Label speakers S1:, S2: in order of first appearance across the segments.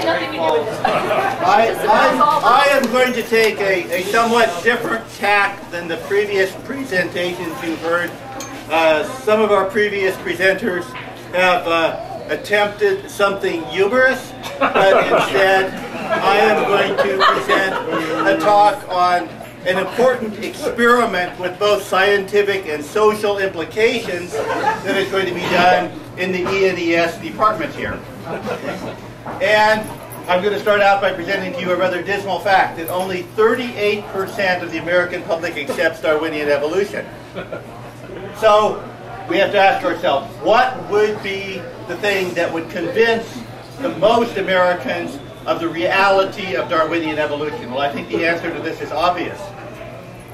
S1: nothing to do with this.
S2: I am going to take a somewhat different tack than the previous presentations you've heard. Some of our previous presenters have attempted something humorous, but instead I am going to present a talk on an important experiment with both scientific and social implications that is going to be done in the E&ES department here. And I'm going to start out by presenting to you a rather dismal fact that only 38% of the American public accepts Darwinian evolution. So we have to ask ourselves, what would be the thing that would convince the most Americans of the reality of Darwinian evolution? Well, I think the answer to this is obvious.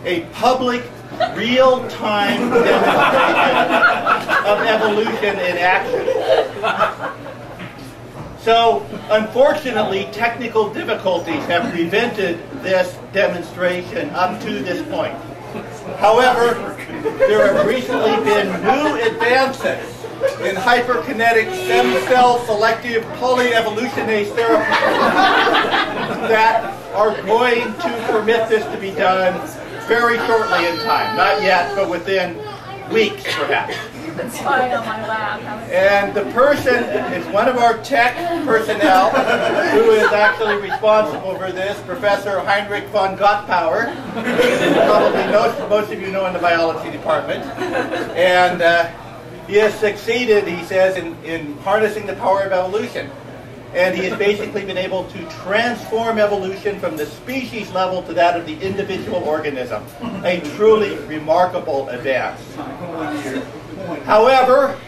S2: A public, real-time demonstration of evolution in action. So, unfortunately, technical difficulties have prevented this demonstration up to this point. However, there have recently been new advances in hyperkinetic stem cell selective polyevolutionase therapy that are going to permit this to be done very shortly in time. Not yet, but within weeks, perhaps.
S1: It's fine on my lap.
S2: And the person is one of our tech personnel who is actually responsible for this, Professor Heinrich von Gottpower, who probably most of you know in the biology department. And he has succeeded, he says, in harnessing the power of evolution. And he has basically been able to transform evolution from the species level to that of the individual organism. A truly remarkable advance. However,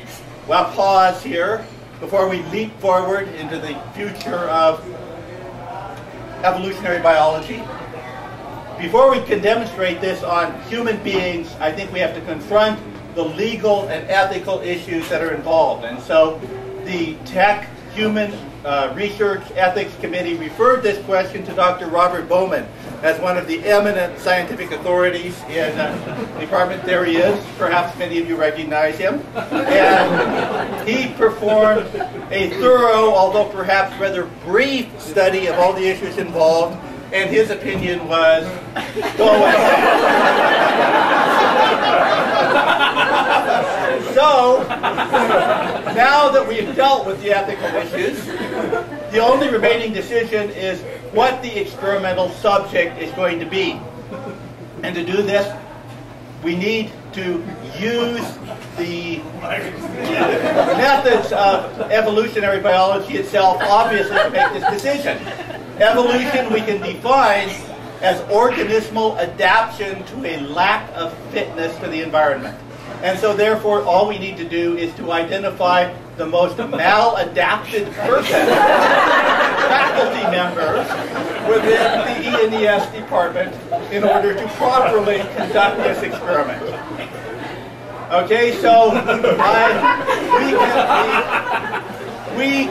S2: we'll pause here before we leap forward into the future of evolutionary biology. Before we can demonstrate this on human beings, I think we have to confront the legal and ethical issues that are involved. And so the Tech Human Research Ethics Committee referred this question to Dr. Robert Bowman as one of the eminent scientific authorities in the department. There he is. Perhaps many of you recognize him. And he performed a thorough, although perhaps rather brief, study of all the issues involved, and his opinion was, go ahead. So, now that we've dealt with the ethical issues, the only remaining decision is what the experimental subject is going to be. And to do this, we need to use the methods of evolutionary biology itself, obviously, to make this decision. Evolution we can define as organismal adaptation to a lack of fitness to the environment. And so therefore all we need to do is to identify the most maladapted person, faculty members within the E&ES department in order to properly conduct this experiment. Okay, so we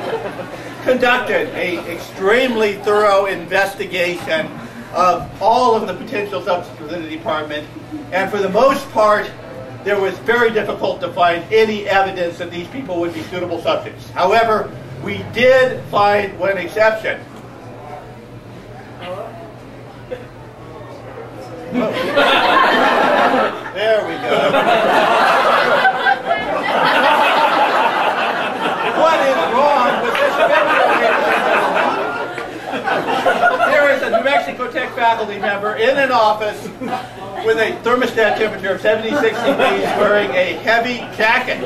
S2: conducted an extremely thorough investigation of all of the potential subjects within the department, and for the most part, there was very difficult to find any evidence that these people would be suitable subjects. However, we did find one exception. Oh. There we go. What is wrong with this picture? There is a New Mexico Tech faculty member in an office with a thermostat temperature of 76 degrees wearing a heavy jacket.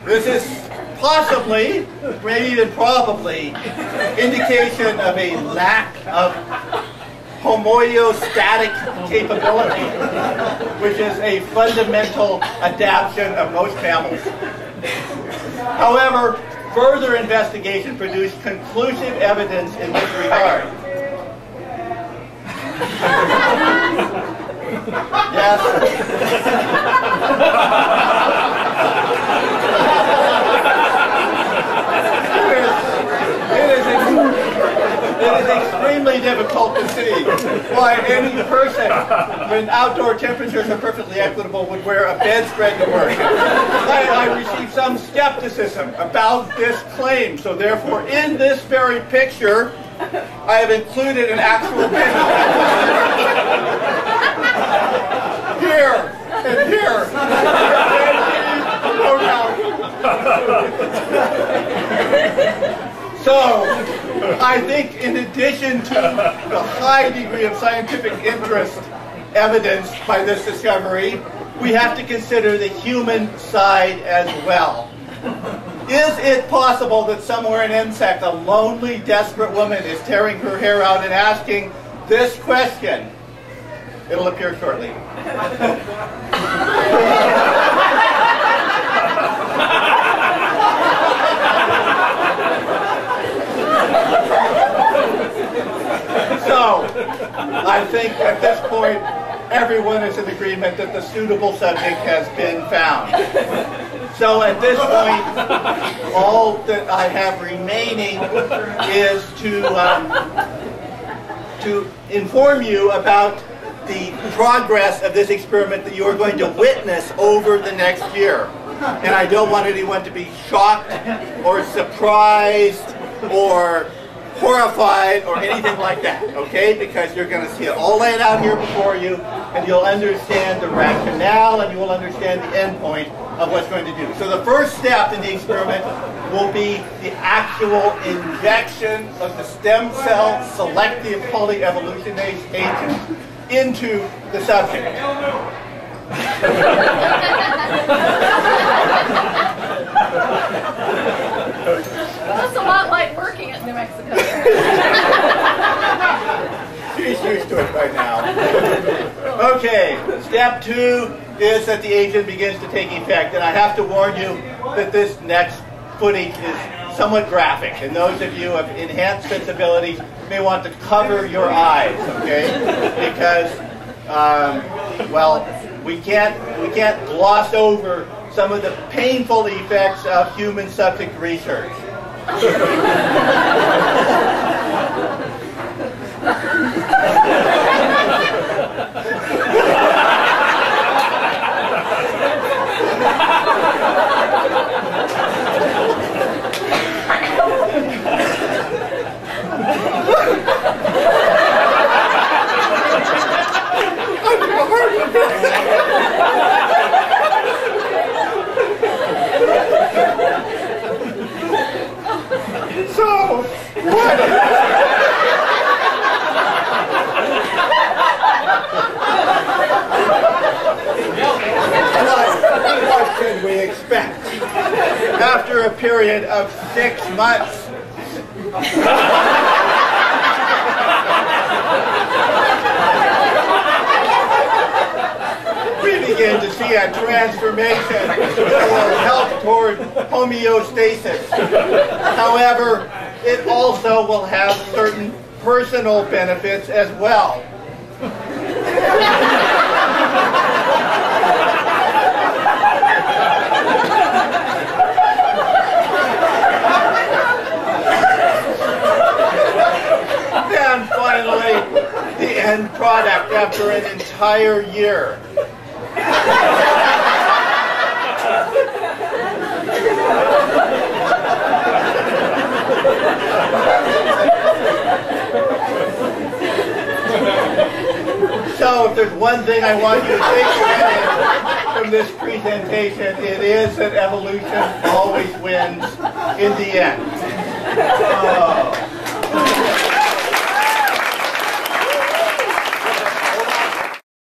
S2: This is possibly, maybe even probably, indication of a lack of homeostatic capability, which is a fundamental adaptation of most mammals. However, further investigation produced conclusive evidence in this regard. Yes. It is extremely difficult to see why any person, when outdoor temperatures are perfectly equitable, would wear a bedspread to work. I received some skepticism about this claim. So therefore, in this very picture, I have included an actual video. Here and here. No doubt. So, I think in addition to the high degree of scientific interest evidenced by this discovery, we have to consider the human side as well. Is it possible that somewhere in insect, a lonely, desperate woman is tearing her hair out and asking this question? It'll appear shortly. So, I think at this point, everyone is in agreement that the suitable subject has been found. So at this point, all that I have remaining is to inform you about the progress of this experiment that you are going to witness over the next year. And I don't want anyone to be shocked or surprised or horrified or anything like that, okay? Because you're going to see it all laid out here before you, and you'll understand the rationale, and you will understand the end point of what's going to do. So the first step in the experiment will be the actual injection of the stem cell selective polyevolutionase agent into the subject.
S1: That's a lot like working at New Mexico.
S2: She's used to it by now. Okay, step 2 is that the agent begins to take effect. And I have to warn you that this next footage is somewhat graphic. And those of you of enhanced sensibilities may want to cover your eyes, okay? Because, well, we can't gloss over some of the painful effects of human subject research. So, what can we expect after a period of 6 months? We begin to see a transformation that will help toward homeostasis. However, it also will have certain personal benefits as well. And finally, the end product after an entire year. So if there's one thing I want you to take away from this presentation, it is that evolution always wins in the end.